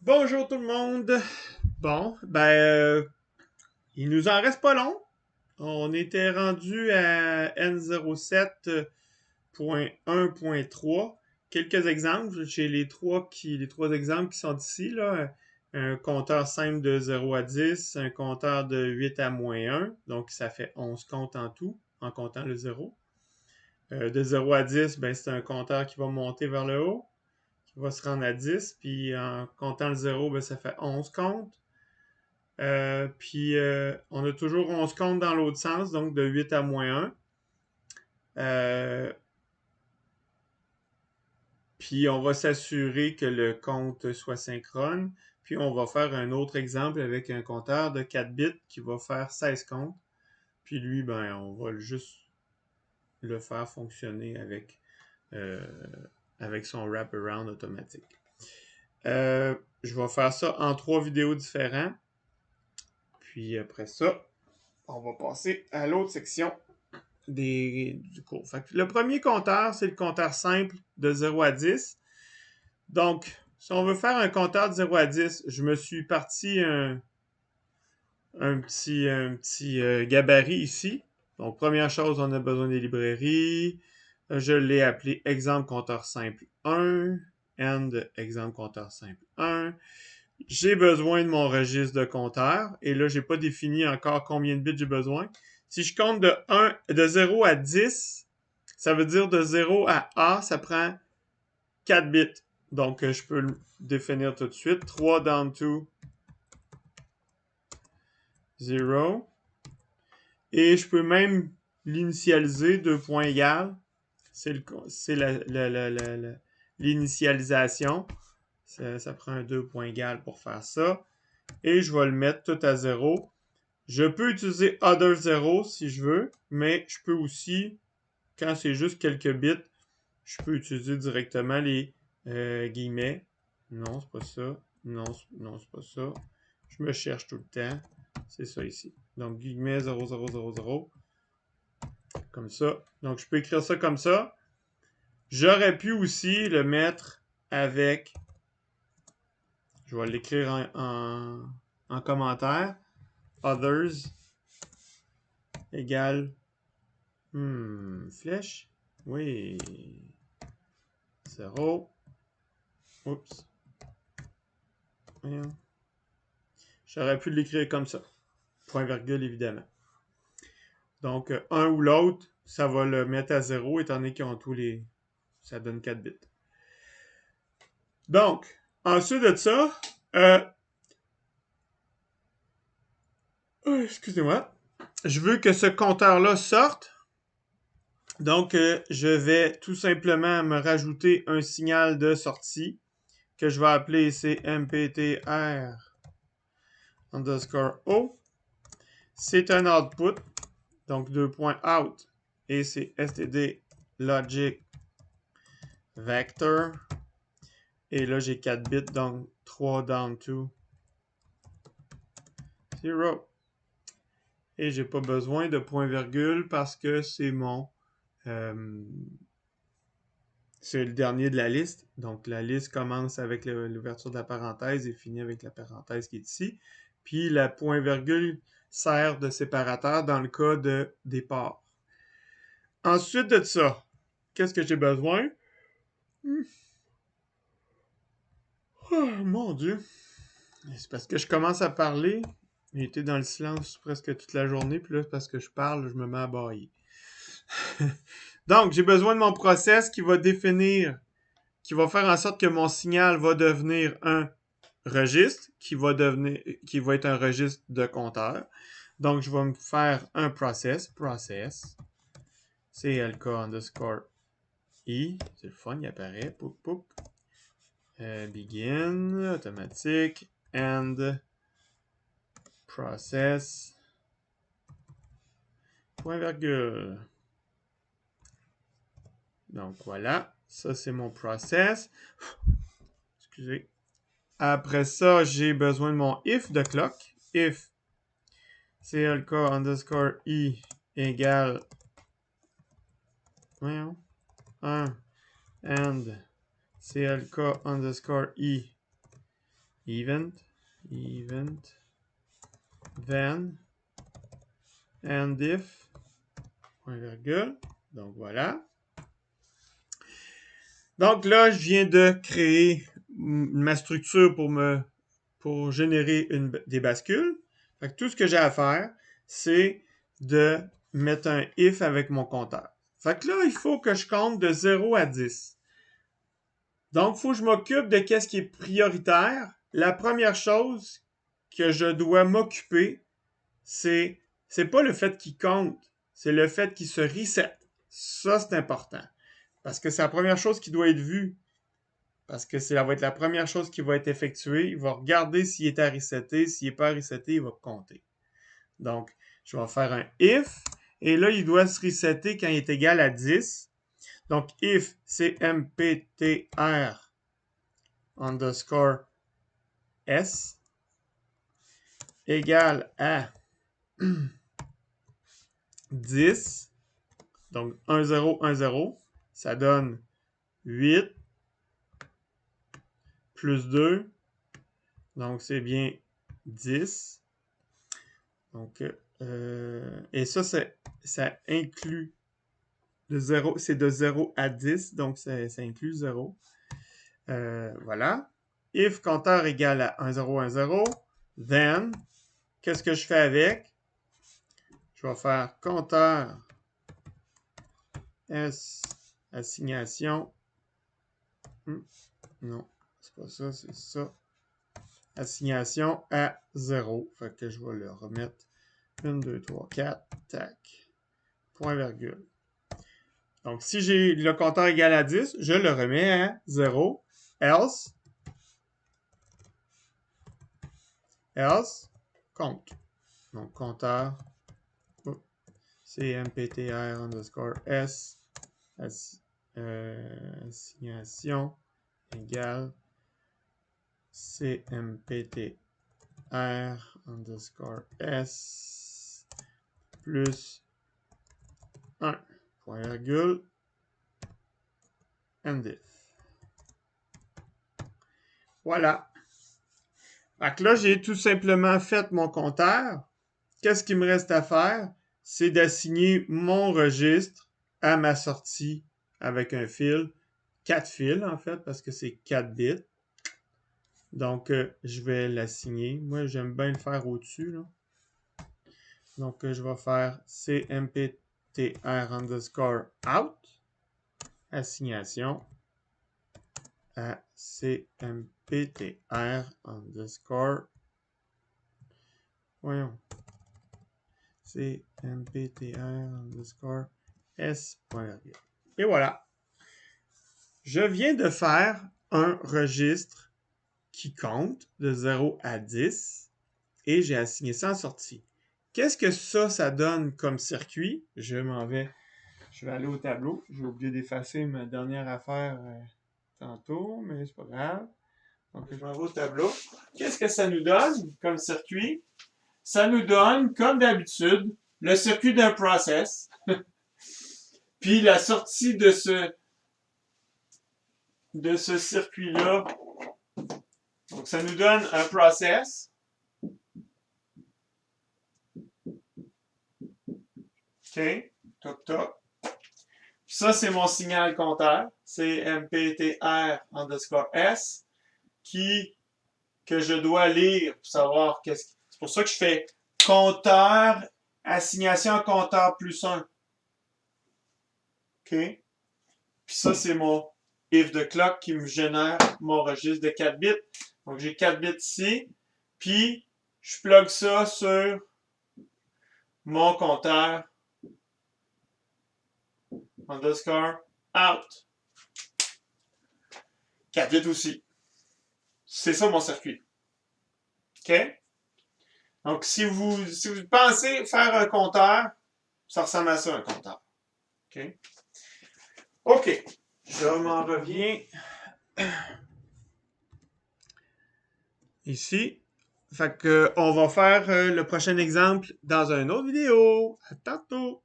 Bonjour tout le monde. Bon, il nous en reste pas long. On était rendu à N07.1.3. Quelques exemples. J'ai les trois exemples qui sont ici, là. Un compteur simple de 0 à 10, un compteur de 8 à -1, donc ça fait 11 comptes en tout, en comptant le 0. De 0 à 10, ben, c'est un compteur qui va monter vers le haut, qui va se rendre à 10, puis en comptant le 0, ben, ça fait 11 comptes. On a toujours 11 comptes dans l'autre sens, donc de 8 à -1. Euh, puis on va s'assurer que le compte soit synchrone. Puis on va faire un autre exemple avec un compteur de 4 bits qui va faire 16 comptes. Puis lui, ben, on va juste le faire fonctionner euh, avec son wraparound automatique. Je vais faire ça en 3 vidéos différentes. Puis après ça, on va passer à l'autre section du cours. Fait que le premier compteur, c'est le compteur simple de 0 à 10. Donc, si on veut faire un compteur de 0 à 10, je me suis parti un petit gabarit ici. Donc, première chose, on a besoin des librairies. Je l'ai appelé exemple compteur simple 1, end exemple compteur simple 1. J'ai besoin de mon registre de compteur. Et là, j'ai pas défini encore combien de bits j'ai besoin. Si je compte de 0 à 10, ça veut dire de 0 à A, ça prend 4 bits. Donc, je peux le définir tout de suite. 3 down to 0. Et je peux même l'initialiser, 2 points égal. C'est l'initialisation. Ça prend un 2 points égal pour faire ça. Et je vais le mettre tout à 0. Je peux utiliser other 0 si je veux, mais je peux aussi, quand c'est juste quelques bits, je peux utiliser directement les guillemets. Non, c'est pas ça. Non, non, c'est pas ça. Je me cherche tout le temps. C'est ça ici. Donc, guillemets 0000, comme ça. Donc, je peux écrire ça comme ça. J'aurais pu aussi le mettre avec, je vais l'écrire en commentaire, others égale flèche. Oui. 0. Oups. Voyons. J'aurais pu l'écrire comme ça. Point virgule, évidemment. Donc, un ou l'autre, ça va le mettre à 0, étant donné qu'ils ont tous les... Ça donne 4 bits. Donc, ensuite de ça, excusez-moi, je veux que ce compteur-là sorte. Donc, je vais tout simplement me rajouter un signal de sortie que je vais appeler cmptr underscore O. C'est un output, donc 2 points out, et c'est std logic vector. Et là, j'ai 4 bits, donc 3 down to 0. Et j'ai pas besoin de point virgule parce que c'est c'est le dernier de la liste. Donc, la liste commence avec l'ouverture de la parenthèse et finit avec la parenthèse qui est ici. Puis, la point virgule sert de séparateur dans le cas de départ. Ensuite de ça, qu'est-ce que j'ai besoin? Oh, mon Dieu. C'est parce que je commence à parler. J'ai été dans le silence presque toute la journée. Puis là, parce que je parle, je me mets à bailler. Donc, j'ai besoin de mon process qui va définir, qui va faire en sorte que mon signal va devenir un registre, qui va être un registre de compteur. Donc, je vais me faire un process, clk underscore i, c'est le fun, il apparaît, poup, poup. Begin, automatique, end, process, point virgule. Donc voilà, ça c'est mon process. Excusez. Après ça, j'ai besoin de mon if de clock. If clk underscore i égale 1 and clk underscore i event, then, and if, point virgule. Donc voilà. Donc là, je viens de créer ma structure pour générer des bascules. Fait que tout ce que j'ai à faire, c'est de mettre un if avec mon compteur. Fait que là, il faut que je compte de 0 à 10. Donc, il faut que je m'occupe de qu'est-ce qui est prioritaire. La première chose que je dois m'occuper, c'est pas le fait qu'il compte, c'est le fait qu'il se reset. Ça, c'est important. Parce que c'est la première chose qui doit être vue. Parce que ça va être la première chose qui va être effectuée. Il va regarder s'il est à resetter. S'il n'est pas à resetter, il va compter. Donc, je vais faire un if. Et là, il doit se resetter quand il est égal à 10. Donc, if cmptr underscore s égale à 10. Donc, 1, 0, 1, 0. Ça donne 8 plus 2. Donc, c'est bien 10. Donc, et ça inclut de 0, c'est de 0 à 10, donc ça inclut 0. Voilà. If compteur égale à 1, 0, 1, 0, then, qu'est-ce que je fais avec? Je vais faire compteur S assignation. Non, c'est pas ça, c'est ça. Assignation à 0. Fait que je vais le remettre 1, 2, 3, 4, tac. Point virgule. Donc, si j'ai le compteur égal à 10, je le remets à 0. Else, compte. Donc, compteur, cmptr underscore s, assignation égale cmptr underscore s plus 1. Point virgule, and if. Voilà. Fait que là, j'ai tout simplement fait mon compteur. Qu'est-ce qu'il me reste à faire? C'est d'assigner mon registre à ma sortie avec un fil. 4 fils, en fait, parce que c'est 4 bits. Donc, je vais l'assigner. Moi, j'aime bien le faire au-dessus. Donc, je vais faire cmptr underscore out. Assignation à cmptr underscore. Voyons. cmptr underscore s. Et voilà. Je viens de faire un registre qui compte de 0 à 10 et j'ai assigné ça en sortie. Qu'est-ce que ça donne comme circuit? Je vais aller au tableau. J'ai oublié d'effacer ma dernière affaire tantôt, mais c'est pas grave. Donc, je m'en vais au tableau. Qu'est-ce que ça nous donne comme circuit? Ça nous donne, comme d'habitude, le circuit d'un process, puis la sortie de ce circuit-là. Donc, ça nous donne un process. OK, toc toc. Puis ça, c'est mon signal compteur. C'est mptr underscore s que je dois lire pour savoir qu'est-ce que... C'est pour ça que je fais compteur, assignation compteur plus 1. OK? Puis ça, c'est mon if de clock qui me génère mon registre de 4 bits. Donc, j'ai 4 bits ici. Puis, je plug ça sur mon compteur underscore out. 4 bits aussi. C'est ça mon circuit. OK? Donc, si vous pensez faire un compteur, ça ressemble à ça, un compteur. OK? OK. Je m'en reviens ici. Fait que on va faire le prochain exemple dans une autre vidéo. À tantôt!